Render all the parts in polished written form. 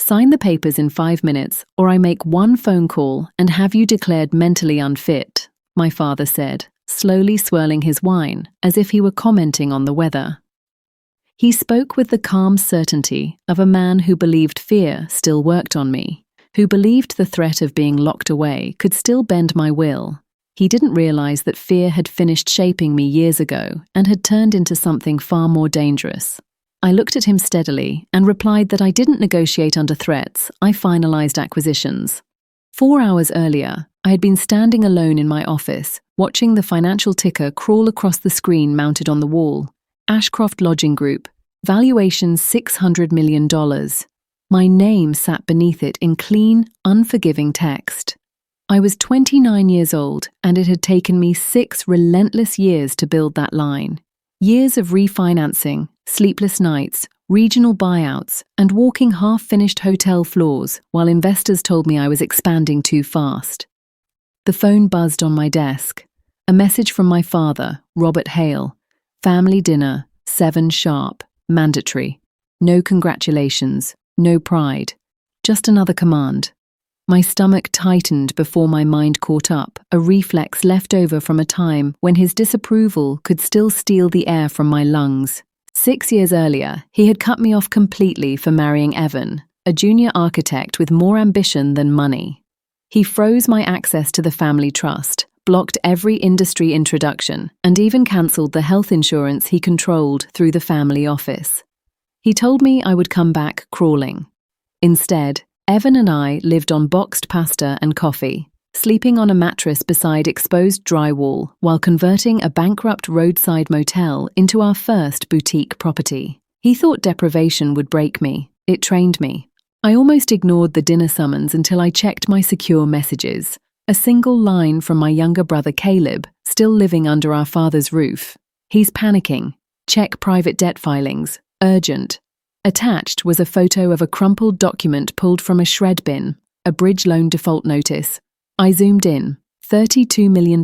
Sign the papers in 5 minutes, or I make one phone call and have you declared mentally unfit, my father said, slowly swirling his wine, as if he were commenting on the weather. He spoke with the calm certainty of a man who believed fear still worked on me, who believed the threat of being locked away could still bend my will. He didn't realize that fear had finished shaping me years ago and had turned into something far more dangerous. I looked at him steadily and replied that I didn't negotiate under threats, I finalized acquisitions. 4 hours earlier, I had been standing alone in my office, watching the financial ticker crawl across the screen mounted on the wall. Ashcroft Lodging Group, valuation $600 million. My name sat beneath it in clean, unforgiving text. I was 29 years old, and it had taken me 6 relentless years to build that line. Years of refinancing, sleepless nights, regional buyouts, and walking half-finished hotel floors while investors told me I was expanding too fast. The phone buzzed on my desk. A message from my father, Robert Hale. Family dinner, 7 sharp, mandatory. No congratulations, no pride. Just another command. My stomach tightened before my mind caught up, a reflex left over from a time when his disapproval could still steal the air from my lungs. 6 years earlier, he had cut me off completely for marrying Evan, a junior architect with more ambition than money. He froze my access to the family trust, blocked every industry introduction, and even cancelled the health insurance he controlled through the family office. He told me I would come back crawling. Instead, Evan and I lived on boxed pasta and coffee, sleeping on a mattress beside exposed drywall while converting a bankrupt roadside motel into our first boutique property. He thought deprivation would break me. It trained me. I almost ignored the dinner summons until I checked my secure messages. A single line from my younger brother Caleb, still living under our father's roof. He's panicking. Check private debt filings. Urgent. Attached was a photo of a crumpled document pulled from a shred bin, a bridge loan default notice. I zoomed in. $32 million,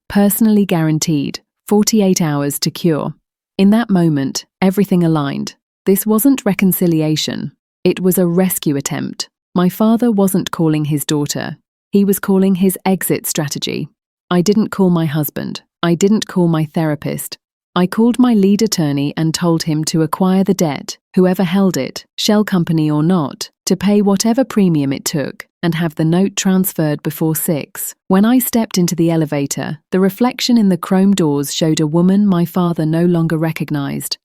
personally guaranteed, 48 hours to cure. In that moment, everything aligned. This wasn't reconciliation. It was a rescue attempt. My father wasn't calling his daughter. He was calling his exit strategy. I didn't call my husband. I didn't call my therapist. I called my lead attorney and told him to acquire the debt, whoever held it, shell company or not, to pay whatever premium it took, and have the note transferred before 6. When I stepped into the elevator, the reflection in the chrome doors showed a woman my father no longer recognized.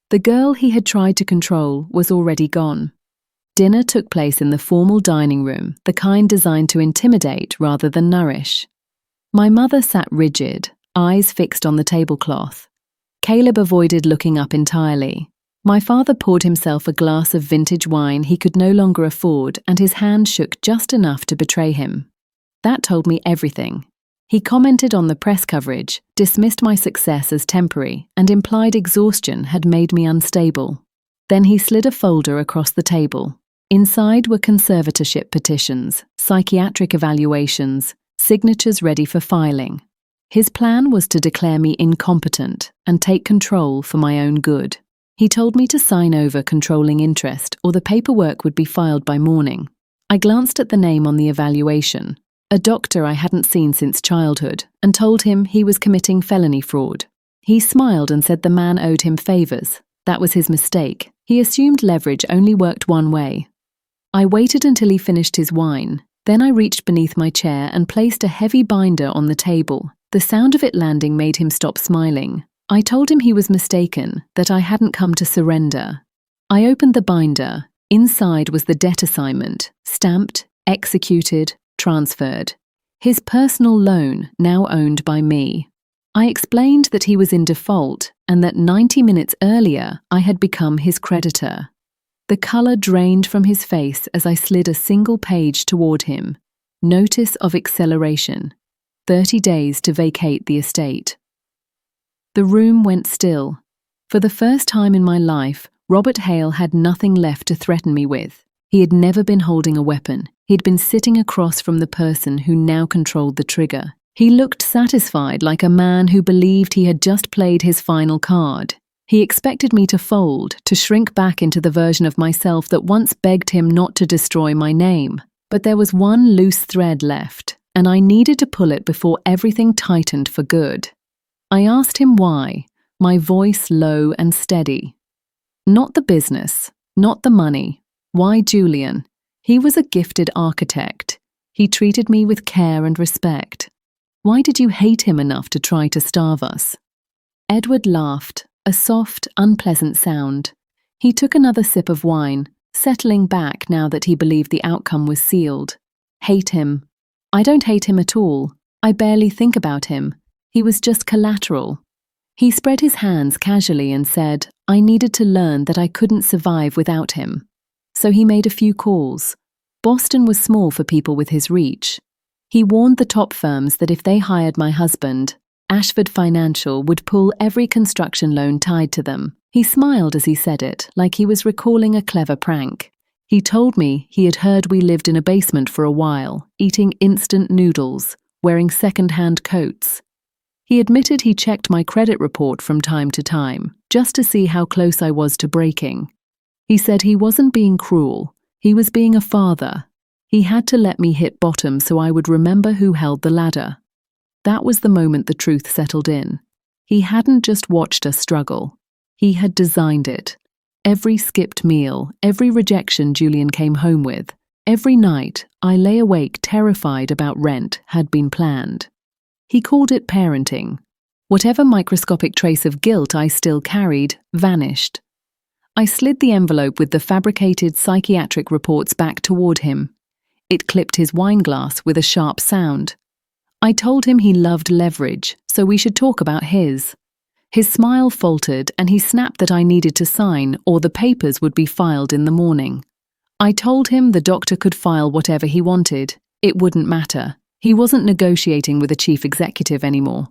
The girl he had tried to control was already gone. Dinner took place in the formal dining room, the kind designed to intimidate rather than nourish. My mother sat rigid, eyes fixed on the tablecloth. Caleb avoided looking up entirely. My father poured himself a glass of vintage wine he could no longer afford, and his hand shook just enough to betray him. That told me everything. He commented on the press coverage, dismissed my success as temporary, and implied exhaustion had made me unstable. Then he slid a folder across the table. Inside were conservatorship petitions, psychiatric evaluations, signatures ready for filing. His plan was to declare me incompetent and take control for my own good. He told me to sign over controlling interest or the paperwork would be filed by morning. I glanced at the name on the evaluation, a doctor I hadn't seen since childhood, and told him he was committing felony fraud. He smiled and said the man owed him favors. That was his mistake. He assumed leverage only worked one way. I waited until he finished his wine. Then I reached beneath my chair and placed a heavy binder on the table. The sound of it landing made him stop smiling. I told him he was mistaken, that I hadn't come to surrender. I opened the binder. Inside was the debt assignment, stamped, executed, transferred. His personal loan, now owned by me. I explained that he was in default and that 90 minutes earlier I had become his creditor. The color drained from his face as I slid a single page toward him. Notice of acceleration. 30 days to vacate the estate. The room went still. For the first time in my life, Robert Hale had nothing left to threaten me with. He had never been holding a weapon. He'd been sitting across from the person who now controlled the trigger. He looked satisfied, like a man who believed he had just played his final card. He expected me to fold, to shrink back into the version of myself that once begged him not to destroy my name. But there was one loose thread left, and I needed to pull it before everything tightened for good. I asked him why, my voice low and steady. Not the business, not the money. Why Julian? He was a gifted architect. He treated me with care and respect. Why did you hate him enough to try to starve us? Edward laughed, a soft, unpleasant sound. He took another sip of wine, settling back now that he believed the outcome was sealed. Hate him. I don't hate him at all. I barely think about him. He was just collateral. He spread his hands casually and said, I needed to learn that I couldn't survive without him. So he made a few calls. Boston was small for people with his reach. He warned the top firms that if they hired my husband, Ashford Financial would pull every construction loan tied to them. He smiled as he said it, like he was recalling a clever prank. He told me he had heard we lived in a basement for a while, eating instant noodles, wearing second-hand coats. He admitted he checked my credit report from time to time, just to see how close I was to breaking. He said he wasn't being cruel, he was being a father. He had to let me hit bottom so I would remember who held the ladder. That was the moment the truth settled in. He hadn't just watched us struggle. He had designed it. Every skipped meal, every rejection Julian came home with, every night I lay awake terrified about rent had been planned. He called it parenting. Whatever microscopic trace of guilt I still carried vanished. I slid the envelope with the fabricated psychiatric reports back toward him. It clipped his wine glass with a sharp sound. I told him he loved leverage, so we should talk about his. His smile faltered and he snapped that I needed to sign or the papers would be filed in the morning. I told him the doctor could file whatever he wanted. It wouldn't matter. He wasn't negotiating with a chief executive anymore.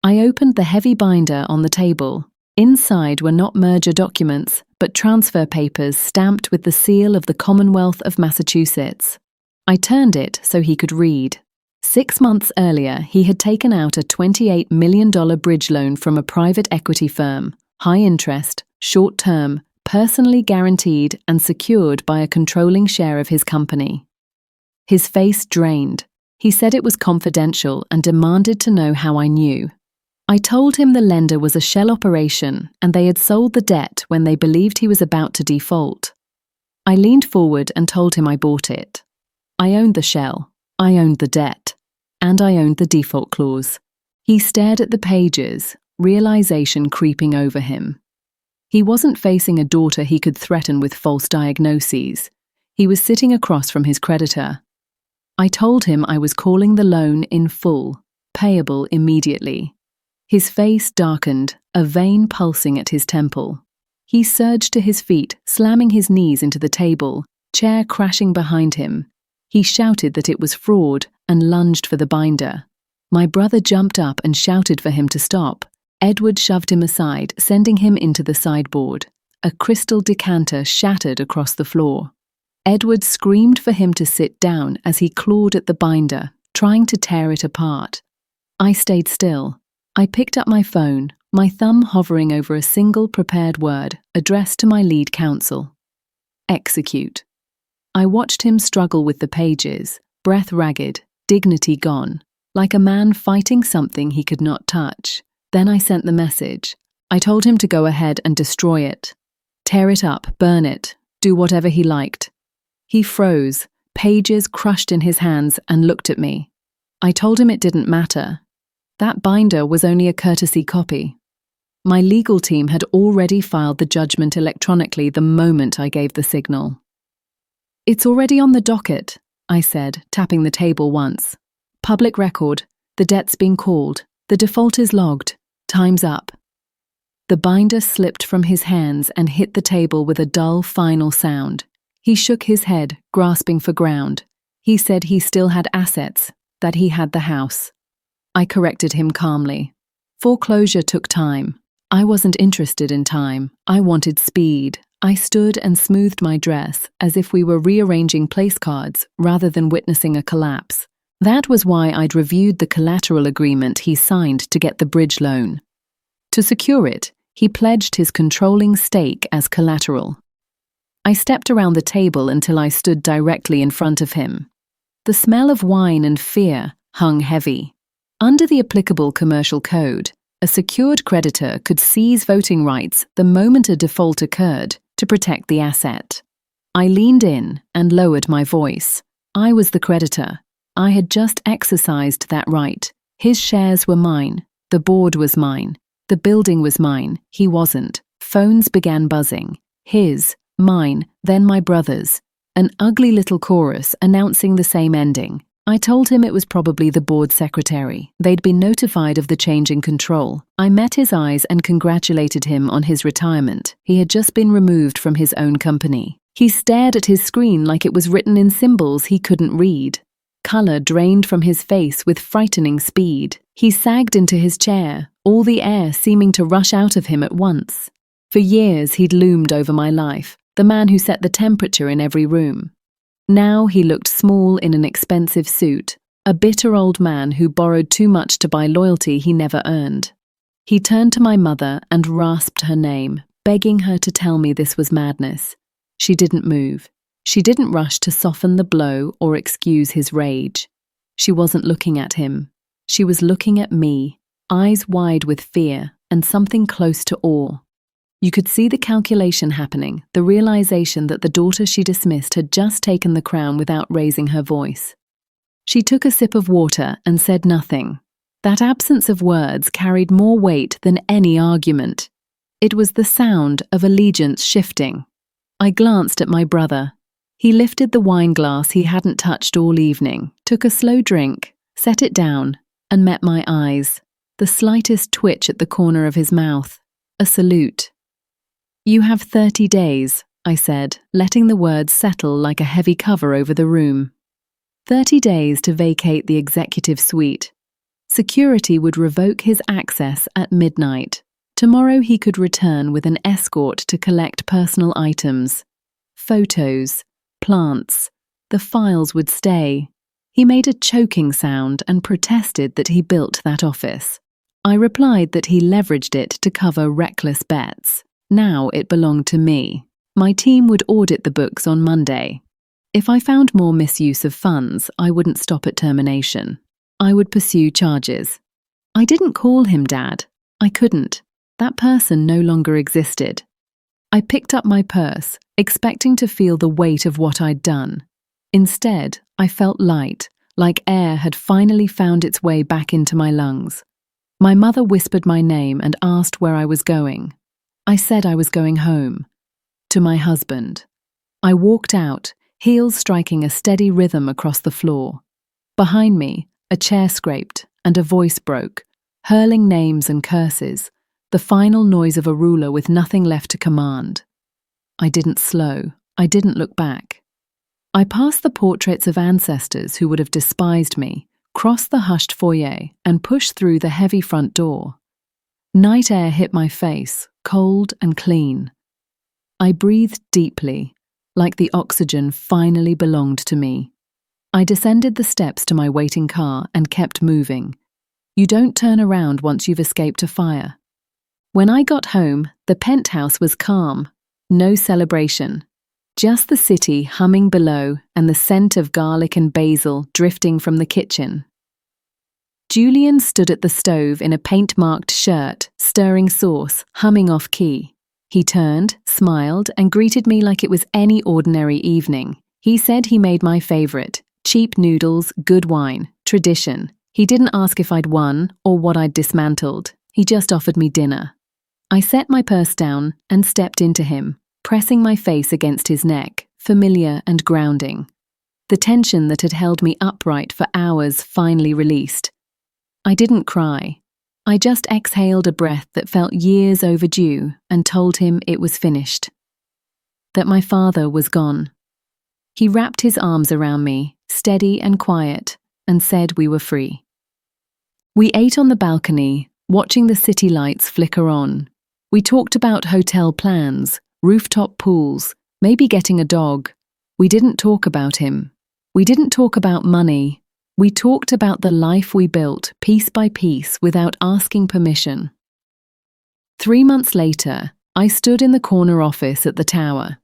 I opened the heavy binder on the table. Inside were not merger documents, but transfer papers stamped with the seal of the Commonwealth of Massachusetts. I turned it so he could read. 6 months earlier, he had taken out a $28 million bridge loan from a private equity firm, high interest, short term, personally guaranteed and secured by a controlling share of his company. His face drained. He said it was confidential and demanded to know how I knew. I told him the lender was a shell operation and they had sold the debt when they believed he was about to default. I leaned forward and told him I bought it. I owned the shell, I owned the debt, and I owned the default clause. He stared at the pages, realization creeping over him. He wasn't facing a daughter he could threaten with false diagnoses. He was sitting across from his creditor. I told him I was calling the loan in full, payable immediately. His face darkened, a vein pulsing at his temple. He surged to his feet, slamming his knees into the table, chair crashing behind him. He shouted that it was fraud and lunged for the binder. My brother jumped up and shouted for him to stop. Edward shoved him aside, sending him into the sideboard. A crystal decanter shattered across the floor. Edward screamed for him to sit down as he clawed at the binder, trying to tear it apart. I stayed still. I picked up my phone, my thumb hovering over a single prepared word addressed to my lead counsel. Execute. I watched him struggle with the pages, breath ragged, dignity gone, like a man fighting something he could not touch. Then I sent the message. I told him to go ahead and destroy it. Tear it up, burn it, do whatever he liked. He froze, pages crushed in his hands, and looked at me. I told him it didn't matter. That binder was only a courtesy copy. My legal team had already filed the judgment electronically the moment I gave the signal. It's already on the docket, I said, tapping the table once. Public record. The debt's been called. The default is logged. Time's up. The binder slipped from his hands and hit the table with a dull final sound. He shook his head, grasping for ground. He said he still had assets, that he had the house. I corrected him calmly. Foreclosure took time. I wasn't interested in time. I wanted speed. I stood and smoothed my dress as if we were rearranging place cards rather than witnessing a collapse. That was why I'd reviewed the collateral agreement he signed to get the bridge loan. To secure it, He pledged his controlling stake as collateral. I stepped around the table until I stood directly in front of him. The smell of wine and fear hung heavy. Under the applicable commercial code, a secured creditor could seize voting rights the moment a default occurred to protect the asset. I leaned in and lowered my voice. I was the creditor. I had just exercised that right. His shares were mine. The board was mine. The building was mine. He wasn't. Phones began buzzing. His, mine, then my brother's. An ugly little chorus announcing the same ending. I told him it was probably the board secretary. They'd been notified of the change in control. I met his eyes and congratulated him on his retirement. He had just been removed from his own company. He stared at his screen like it was written in symbols he couldn't read. Color drained from his face with frightening speed. He sagged into his chair, all the air seeming to rush out of him at once. For years he'd loomed over my life, the man who set the temperature in every room. Now he looked small in an expensive suit, a bitter old man who borrowed too much to buy loyalty he never earned. He turned to my mother and rasped her name, begging her to tell me this was madness. She didn't move. She didn't rush to soften the blow or excuse his rage. She wasn't looking at him. She was looking at me, eyes wide with fear and something close to awe. You could see the calculation happening, the realization that the daughter she dismissed had just taken the crown without raising her voice. She took a sip of water and said nothing. That absence of words carried more weight than any argument. It was the sound of allegiance shifting. I glanced at my brother. He lifted the wine glass he hadn't touched all evening, took a slow drink, set it down, and met my eyes. The slightest twitch at the corner of his mouth. A salute. "You have 30 days, I said, letting the words settle like a heavy cover over the room. 30 days to vacate the executive suite. Security would revoke his access at midnight. Tomorrow he could return with an escort to collect personal items. Photos, plants. The files would stay. He made a choking sound and protested that he built that office. I replied that he leveraged it to cover reckless bets. Now it belonged to me. My team would audit the books on Monday. If I found more misuse of funds, I wouldn't stop at termination. I would pursue charges. I didn't call him Dad. I couldn't. That person no longer existed. I picked up my purse, expecting to feel the weight of what I'd done. Instead, I felt light, like air had finally found its way back into my lungs. My mother whispered my name and asked where I was going. I said I was going home. To my husband. I walked out, heels striking a steady rhythm across the floor. Behind me, a chair scraped and a voice broke, hurling names and curses, the final noise of a ruler with nothing left to command. I didn't slow. I didn't look back. I passed the portraits of ancestors who would have despised me, crossed the hushed foyer, and pushed through the heavy front door. Night air hit my face, cold and clean. I breathed deeply, like the oxygen finally belonged to me. I descended the steps to my waiting car and kept moving. You don't turn around once you've escaped a fire. When I got home, the penthouse was calm. No celebration. Just the city humming below and the scent of garlic and basil drifting from the kitchen. Julian stood at the stove in a paint-marked shirt, stirring sauce, humming off-key. He turned, smiled, and greeted me like it was any ordinary evening. He said he made my favorite: cheap noodles, good wine, tradition. He didn't ask if I'd won or what I'd dismantled. He just offered me dinner. I set my purse down and stepped into him, pressing my face against his neck, familiar and grounding. The tension that had held me upright for hours finally released. I didn't cry. I just exhaled a breath that felt years overdue and told him it was finished. That my father was gone. He wrapped his arms around me, steady and quiet, and said we were free. We ate on the balcony, watching the city lights flicker on. We talked about hotel plans, rooftop pools, maybe getting a dog. We didn't talk about him. We didn't talk about money. We talked about the life we built, piece by piece, without asking permission. 3 months later, I stood in the corner office at the tower.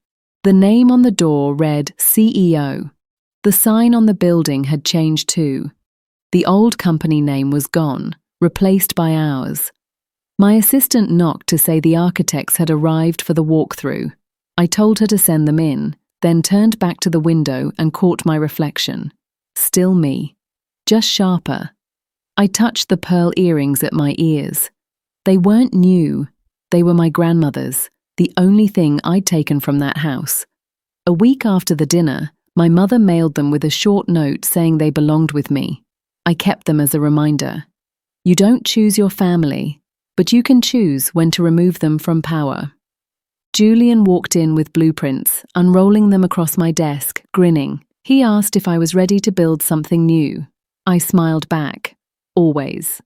The name on the door read CEO. The sign on the building had changed too. The old company name was gone, replaced by ours. My assistant knocked to say the architects had arrived for the walkthrough. I told her to send them in, then turned back to the window and caught my reflection. Still me. Just sharper. I touched the pearl earrings at my ears. They weren't new. They were my grandmother's, the only thing I'd taken from that house. A week after the dinner, my mother mailed them with a short note saying they belonged with me. I kept them as a reminder. You don't choose your family, but you can choose when to remove them from power. Julian walked in with blueprints, unrolling them across my desk, grinning. He asked if I was ready to build something new. I smiled back. Always.